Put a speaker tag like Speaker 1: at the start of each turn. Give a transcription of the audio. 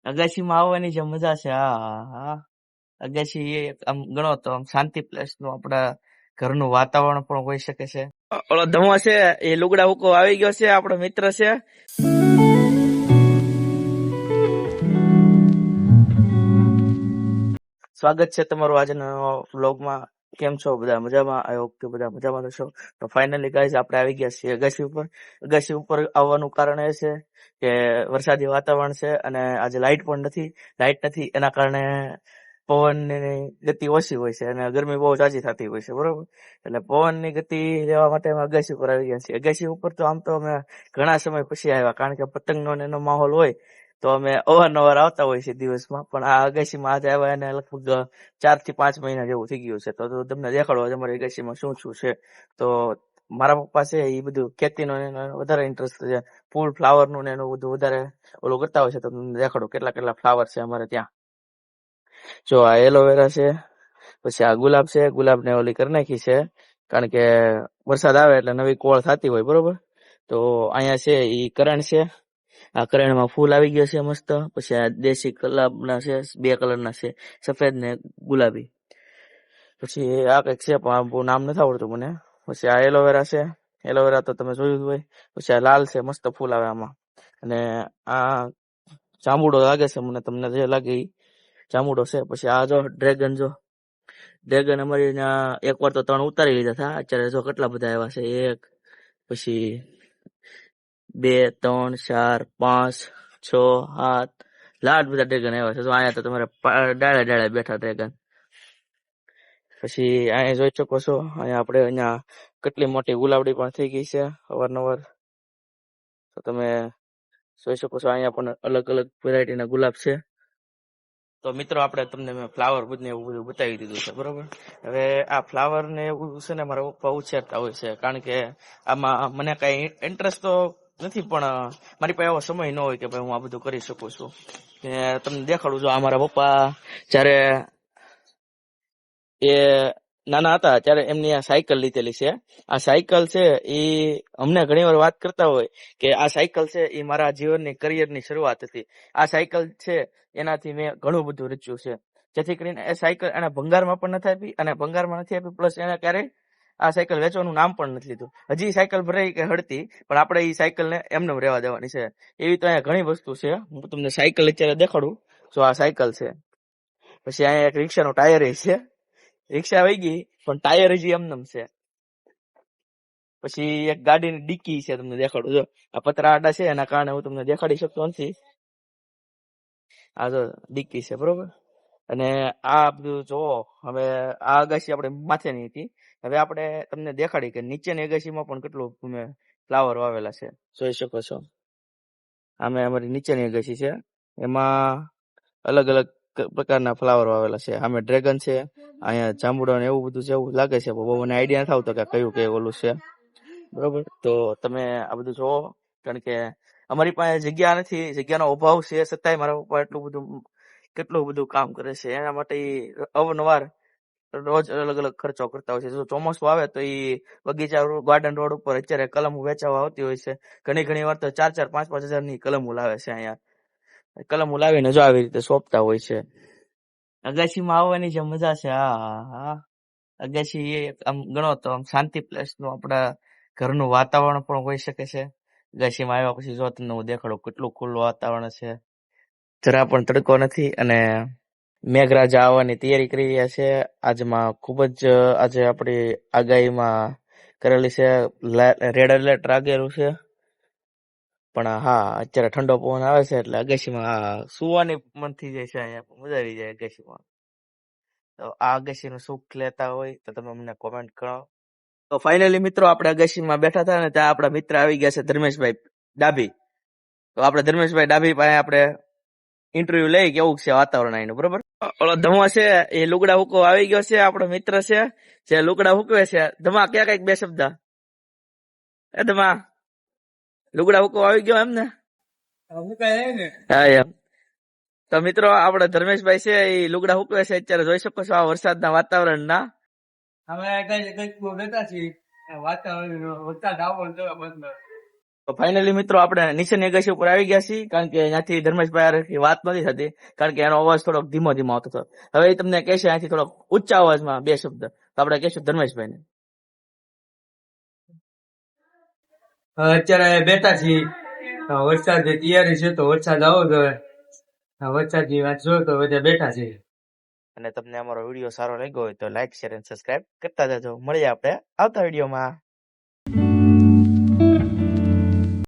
Speaker 1: અગાશીમાં આવવાની જે મજા છે, હા હા હા. અગાશી આમ ગણો તો આમ શાંતિ પ્લેસ નું આપડા ઘરનું વાતાવરણ પણ હોઈ શકે છે. ઓલો ધમો છે એ લુગડા હુકો આવી ગયો છે, આપણો મિત્ર છે. સ્વાગત છે તમારું આજના વ્લોગમાં. કેમ છો બધા? મજામાં? આઈ હોપ કે બધા મજામાં છો. તો ફાઇનલી ગાઈઝ આપણે આવી ગયા છીએ અગાશી ઉપર. અગાશી ઉપર આવવાનું કારણ એ છે કે વરસાદી વાતાવરણ છે અને આજે લાઇટ પણ નથી. લાઇટ નથી એના કારણે પવનની ગતિ ઓછી હોય છે અને ગરમી બહુ ઝાઝી થતી હોય છે, બરોબર. એટલે પવનની ગતિ લેવા માટે અમે અગાશી ઉપર આવી ગયા છીએ. અગાશી ઉપર તો આમ તો અમે ઘણા સમય પછી આવ્યા, કારણ કે પતંગનો ને એનો માહોલ હોય તો અમે અવારનવાર આવતા હોય છે દિવસમાં. પણ આ અગાશીમાં આજે આવ્યા એને લગભગ 4 થી 5 મહિના જેવું થઈ ગયું છે. તો તમને દેખાડો અમારી અગાશીમાં શું શું છે. તો મારા પપ્પા છે એ બધું ખેતીનો એનો વધારે ઇન્ટરેસ્ટ છે. ફૂલ ફ્લાવર નું ને એનું બધું વધારે ઓલું કરતા હોય છે. તો તમને દેખાડો કેટલા કેટલા ફ્લાવર છે અમારે ત્યાં. જો આ એલોવેરા છે, પછી આ ગુલાબ છે. ગુલાબ ને ઓલી કરી નાખી છે, કારણ કે વરસાદ આવે એટલે નવી કોળ થતી હોય, બરોબર. તો અહીંયા છે ઈ કરણ છે. આ કરણમાં ફૂલ આવી ગયા છે મસ્ત. પછી આ દેશી ગુલાબના છે, 2 કલરના છે, સફેદ ને ગુલાબી. પછી આ કઈક છે પણ બહુ નામ નથી આવડતું મને. પછી આ એલોવેરા છે. એલોવેરા તો તમે જોયું જ હોય. પછી આ લાલ છે, મસ્ત ફૂલ આવે આમાં. અને આ જાંબુડો લાગે છે મને, તમને જે લાગે ઈ જાંબુડો છે. પછી આ જો ડ્રેગન, જો ડ્રેગન અમારી ત્યાં એક વાર તો 3 ઉતારી લીધા હતા. અત્યારે જો કેટલા બધા આવ્યા છે. 1, પછી 2, 3, 4, 5, 6, 7, લાડ બધા ડ્રેગન આવ્યા છે. તો અહીંયા તો તમારે ડાળે ડાળે બેઠા ડ્રેગન. પછી અહીંયા જોઈ શકો છો, અહીંયા કેટલી મોટી ગુલાબડી પણ થઈ ગઈ છે અવારનવાર. તો તમે જોઈ શકો છો અહીંયા પણ અલગ અલગ વેરાયટીના ગુલાબ છે. તો મિત્રો આપણે તમને મેં ફ્લાવર બધું એવું બધું બતાવી દીધું છે, બરોબર. હવે આ ફ્લાવર ને એવું છે ને મારા પપ્પા ઉછેરતા હોય છે, કારણ કે આમાં મને કઈ ઇન્ટરેસ્ટ તો નથી, પણ મારી પાસે એવો સમય ન હોય કે ભાઈ હું આ બધું કરી શકું છું. તમને દેખાડું. જો આ મારા પપ્પા જયારે એ નાના હતા ત્યારે એમની આ સાયકલ લીધેલી છે. આ સાયકલ છે એ અમને ઘણી વાર વાત કરતા હોય કે આ સાયકલ છે એ મારા જીવનની કરિયરની શરૂઆત હતી. આ સાયકલ છે એનાથી મેં ઘણું બધું રચ્યું છે. જેથી કરીને એ સાયકલ એને ભંગારમાં પણ નથી આપી, અને ભંગારમાં નથી આપી પ્લસ એને ક્યારેય આ સાયકલ વેચવાનું નામ પણ નથી લીધું. હજી સાયકલ ભરાઈ કે હડતી, પણ આપણે એ સાયકલને એમને રહેવા દેવાની છે. એવી તો અહીંયા ઘણી વસ્તુ છે. હું તમને સાયકલ અત્યારે દેખાડું. જો આ સાયકલ છે. પછી અહીંયા એક રિક્ષાનું ટાયર છે. રિક્ષા વહી ગઈ પણ ટાયર હજી એમનેમ છે. પછી એક ગાડીની ડિક્કી છે, તમને દેખાડું. જો આ પતરા આડા છે એના કારણે હું તમને દેખાડી શકતો નથી. આ જો ડિક્કી છે, બરોબર. અને આ બધું જોવો. હવે આ અગાશી આપણે માથેની હતી. હવે આપણે તમને દેખાડી કે નીચેની અગાશીમાં પણ કેટલું તમે ફ્લાવર વાવેલા છે, જોઈ શકો છો. આમે અમારી નીચેની અગાશી છે, એમાં અલગ અલગ પ્રકારના ફ્લાવર વાવેલા છે. આમે ડ્રેગન છે, અહીંયા જાંબુડા ને એવું બધું છે. એવું લાગે છે, બહુ મને આઈડિયા નથી આવતો કે કયું કે ઓલું છે, બરોબર. તો તમે આ બધું જોવો, કારણ કે અમારી પાસે જગ્યા નથી, જગ્યાનો અભાવ છે. છતાંય મારા પપ્પા કેટલું બધું કામ કરે છે. એના માટે અવનવાર રોજ અલગ અલગ ખર્ચો કરતા હોય છે. જો ચોમાસું આવે તો એ બગીચા ગાર્ડન રોડ ઉપર અત્યારે કલમ વેચાવા આવતી હોય છે. ઘણી વાર તો 4-4, 5-5 હજારની કલમો લાવે છે. અહીંયા કલમો લાવીને જો આવી રીતે સોંપતા હોય છે. અગાશીમાં આવવાની જે મજા છે, હા હા. અગાશી આમ ગણો તો આમ શાંતિ પ્લેસ નું આપડા ઘરનું વાતાવરણ પણ હોઈ શકે છે. અગાશીમાં આવ્યા પછી જો તમને હું દેખાડું કેટલું ખુલ્લું વાતાવરણ છે. જરા પણ તડકો નથી, અને મેઘરાજા આવવાની તૈયારી કરી રહ્યા છે. આજમાં ખૂબ જ આજે આપણી આગાહીમાં કરેલી છે. રેડ એલર્ટ લાગેલું છે. પણ હા, અત્યારે ઠંડો પવન આવે છે એટલે અગાશીમાં સુવાની મન થઈ જાય છે. અહીંયા મજા આવી જાય અગાશીમાં. તો આ અગાશીનું સુખ લેતા હોય તો તમે અમને કોમેન્ટ કરો. તો ફાઇનલી મિત્રો આપણે અગાશીમાં બેઠા હતા ને ત્યાં આપણા મિત્ર આવી ગયા છે, ધર્મેશભાઈ ડાભી. તો આપણે ધર્મેશભાઈ ડાભી પાસે આપણે ઇન્ટરવ્યુ લઈ કેવું છે વાતાવરણ અહીંનું, બરોબર. ઓલો ધમો છે એ લુગડા હુકો આવી ગયો છે, આપણો મિત્ર છે જે લુગડા હુકવે છે. ધમા ક્યાં કઈક 2 શબ્દ. એ ધમા લુગડા હુકો આવી ગયો એમ ને? હા એમ. તો મિત્રો આપણે ધર્મેશભાઈ છે એ લુગડા હુકવે છે અત્યારે, જોઈ શકો છો આ વરસાદના વાતાવરણના.
Speaker 2: હવે કઈ બેઠા છીએ વાતાવરણ વરસાદ આવવાનું બંધ.
Speaker 1: તો ફાઇનલી મિત્રો આપણે નીચેની અગાસી ઉપર આવી ગયા છીએ, કારણ કે અહીંયાથી ધર્મેશભાઈ હારેથી વાત નથી થતી, કારણ કે એનો અવાજ થોડોક ધીમો ધીમો આવતો હતો. હવે એ તમને કહેશે અહીંથી થોડોક ઊંચા અવાજમાં બે શબ્દ, તો આપણે કહેશું ધર્મેશભાઈને.
Speaker 2: અત્યારે બેઠા છીએ, વરસાદની તૈયારી છે તો વરસાદ આવો જોઈએ, વરસાદની વાત જો તો બધા બેઠા છીએ.
Speaker 1: અને તમને અમારો વિડીયો સારો લાગ્યો હોય તો લાઈક, શેર અને સબસ્ક્રાઇબ કરતા જજો. મળીએ આપણે આવતા વિડીયોમાં.